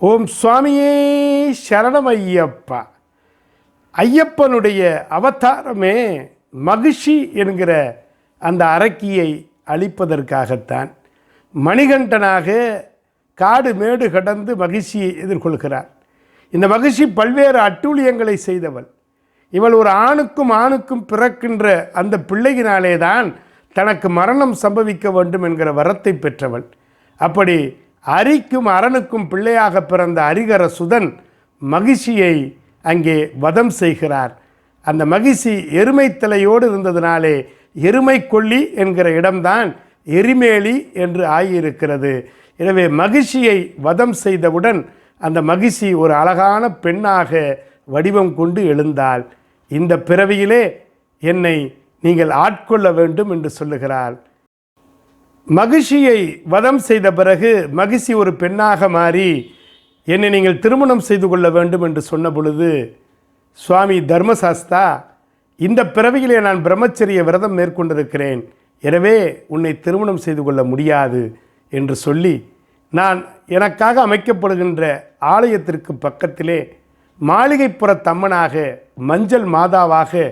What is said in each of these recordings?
ஓம் சுவாமியே சரணம் ஐயப்பா. ஐயப்பனுடைய அவதாரமே மகிஷி என்கிற அந்த அரக்கியை அழிப்பதற்காகத்தான். மணிகண்டனாக காடு மேடு கடந்து மகிழ்ச்சியை எதிர்கொள்கிறார். இந்த மகிழ்ச்சி பல்வேறு அட்டூழியங்களை செய்தவள். இவள் ஒரு ஆணுக்கும் பிறக்கின்ற அந்த பிள்ளையினாலே தான் தனக்கு மரணம் சம்பவிக்க வேண்டும் என்கிற வரத்தை பெற்றவள். அப்படி அரிக்கும் அரணுக்கும் பிள்ளையாக பிறந்த அரிகர சுதன் மகிழ்ச்சியை அங்கே வதம் செய்கிறார். அந்த மகிழ்ச்சி எருமை தலையோடு இருந்ததினாலே எருமை கொல்லி என்கிற இடம்தான் எரிமேலி என்று ஆகியிருக்கிறது. எனவே மகிழ்ச்சியை வதம் செய்தவுடன் அந்த மகிழ்ச்சி ஒரு அழகான பெண்ணாக வடிவம் கொண்டு எழுந்தாள். இந்த பிறவியிலே என்னை நீங்கள் ஆட்கொள்ள வேண்டும் என்று சொல்லுகிறாள். மகிழ்ச்சியை வதம் செய்த பிறகு மகிழ்ச்சி ஒரு பெண்ணாக மாறி என்னை நீங்கள் திருமணம் செய்து கொள்ள வேண்டும் என்று சொன்ன பொழுது, சுவாமி தர்மசாஸ்தா, இந்த பிறவியிலே நான் பிரம்மச்சரிய விரதம் மேற்கொண்டிருக்கிறேன், எனவே உன்னை திருமணம் செய்து கொள்ள முடியாது என்று சொல்லி, நான் எனக்காக அமைக்கப்படுகின்ற ஆலயத்திற்கு பக்கத்திலே மாளிகைப்புற தம்மனாக மஞ்சள் மாதாவாக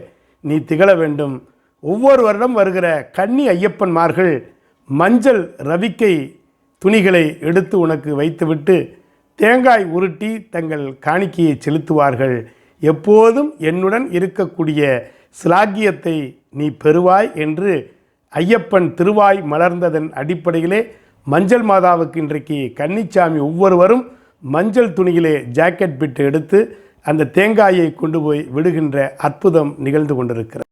நீ திகழ வேண்டும். ஒவ்வொரு வருடம் வருகிற கன்னி ஐயப்பன்மார்கள் மஞ்சள் ரவிக்கை துணிகளை எடுத்து உனக்கு வைத்துவிட்டு தேங்காய் உருட்டி தங்கள் காணிக்கையை செலுத்துவார்கள். எப்போதும் என்னுடன் இருக்கக்கூடிய சிலாக்கியத்தை நீ பெறுவாய் என்று ஐயப்பன் திருவாய் மலர்ந்ததன் அடிப்படையிலே மஞ்சள் மாதாவுக்கு இன்றைக்கு கன்னிச்சாமி ஒவ்வொருவரும் மஞ்சள் துணியிலே ஜாக்கெட் பிட்டு எடுத்து அந்த தேங்காயை கொண்டு போய் விடுகின்ற அற்புதம் நிகழ்ந்து கொண்டிருக்கிறது.